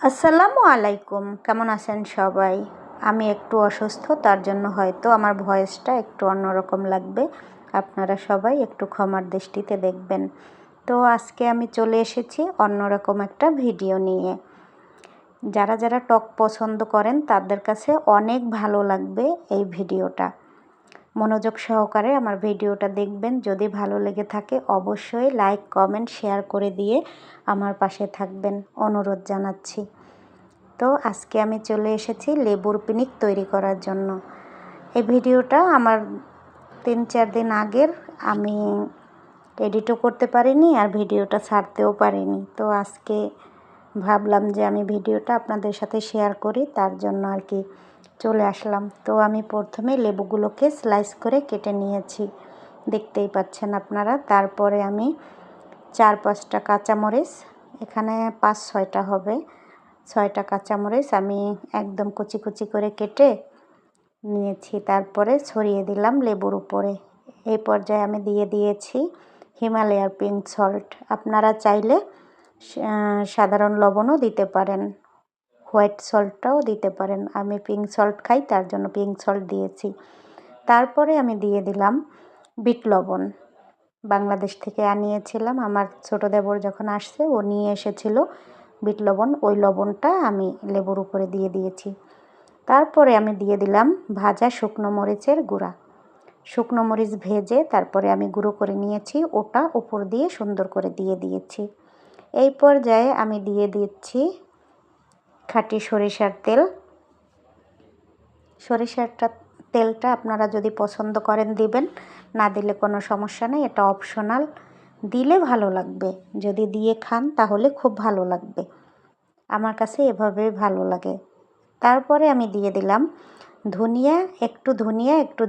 আসসালামু আলাইকুম, কেমন আছেন সবাই? আমি একটু অসুস্থ, তার জন্য হয়তো আমার ভয়েসটা একটু অন্যরকম লাগবে। আপনারা সবাই একটু ক্ষমার দৃষ্টিতে দেখবেন। তো আজকে আমি চলে এসেছি অন্যরকম একটা ভিডিও নিয়ে। যারা যারা টক পছন্দ করেন তাদের কাছে অনেক ভালো লাগবে এই ভিডিওটা। মনোযোগ সহকারে আমার ভিডিওটা দেখবেন। যদি ভালো লেগে থাকে অবশ্যই লাইক, কমেন্ট, শেয়ার করে দিয়ে আমার পাশে থাকবেন, অনুরোধ জানাচ্ছি। তো আজকে আমি চলে এসেছি লেবুর পিনিক তৈরি করার জন্য। এই ভিডিওটা আমার 3-4 দিন আগের, আমি এডিটও করতে পারিনি আর ভিডিওটা ছাড়তেও পারিনি। তো আজকে ভাবলাম যে আমি ভিডিওটা আপনাদের সাথে শেয়ার করি, তার জন্য আর কি চলে আসলাম। তো আমি প্রথমে লেবুগুলোকে স্লাইস করে কেটে নিয়েছি, দেখতেই পাচ্ছেন আপনারা। তারপরে আমি 4-5টা কাঁচামরিচ, এখানে 5-6টা হবে, 6টা কাঁচামরিচ আমি একদম কুচি কুচি করে কেটে নিয়েছি। তারপরে ছড়িয়ে দিলাম লেবুর উপরে। এই পর্যায়ে আমি দিয়ে দিয়েছি হিমালয়ার পিঙ্ক সল্ট। আপনারা চাইলে সাধারণ লবণও দিতে পারেন, হোয়াইট সল্টটাও দিতে পারেন। আমি পিঙ্ক সল্ট খাই, তার জন্য পিঙ্ক সল্ট দিয়েছি। তারপরে আমি দিয়ে দিলাম বিট লবণ। বাংলাদেশ থেকে আনিয়েছিলাম, আমার ছোটো দেবর যখন আসছে ও নিয়ে এসেছিল বিট লবণ। ওই লবণটা আমি লেবুর উপরে দিয়ে দিয়েছি। তারপরে আমি দিয়ে দিলাম ভাজা শুকনো মরিচের গুঁড়া। শুকনো মরিচ ভেজে তারপরে আমি গুঁড়ো করে নিয়েছি, ওটা উপর দিয়ে সুন্দর করে দিয়ে দিয়েছি। এই পর্যায়ে আমি দিয়ে দিচ্ছি খাঁটি সরিষার তেল। তেলটা আপনারা যদি পছন্দ করেন দিবেন, না দিলে কোনো সমস্যা নেই, এটা অপশনাল। দিলে ভালো লাগবে, যদি দিয়ে খান তাহলে খুব ভালো লাগবে। আমার কাছে এভাবে ভালো লাগে। তারপরে আমি দিয়ে দিলাম ধনিয়া, একটু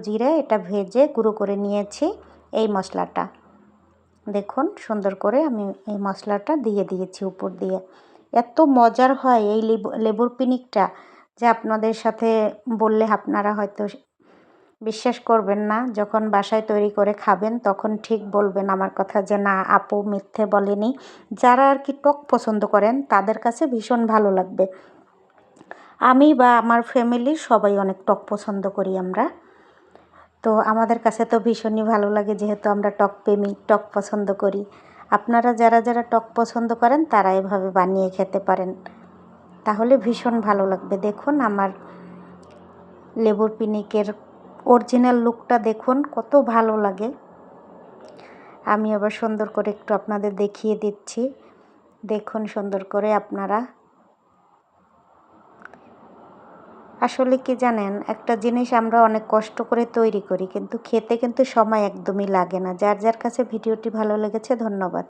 জিরা, এটা ভেজে গুঁড়ো করে নিয়েছি। এই মশলাটা দেখুন, সুন্দর করে আমি এই মশলাটা দিয়ে দিয়েছি উপর দিয়ে। এত মজার হয় এই লেবুর পিনিকটা যে আপনাদের সাথে বললে আপনারা হয়তো বিশ্বাস করবেন না। যখন বাসায় তৈরি করে খাবেন তখন ঠিক বলবেন আমার কথা যে না আপু মিথ্যে বলেনি। যারা আর কি টক পছন্দ করেন তাদের কাছে ভীষণ ভালো লাগবে। আমি বা আমার ফ্যামিলির সবাই অনেক টক পছন্দ করি আমরা। তো আমাদের কাছে তো ভীষণই ভালো লাগে, যেহেতু আমরা টক প্রেমী, টক পছন্দ করি। আপনারা যারা যারা টক পছন্দ করেন তারা এভাবে বানিয়ে খেতে পারেন, তাহলে ভীষণ ভালো লাগবে। দেখুন আমার লেবুর পিনিকের অরিজিনাল লুকটা দেখুন, কত ভালো লাগে। আমি আবার সুন্দর করে একটু আপনাদের দেখিয়ে দিচ্ছি, দেখুন সুন্দর করে আপনারা। আসলে কি জানেন, একটা জিনিস আমরা অনেক কষ্ট করে তৈরি করি, কিন্তু খেতে কিন্তু সময় একদমই লাগে না। যার যার কাছে ভিডিওটি ভালো লেগেছে ধন্যবাদ।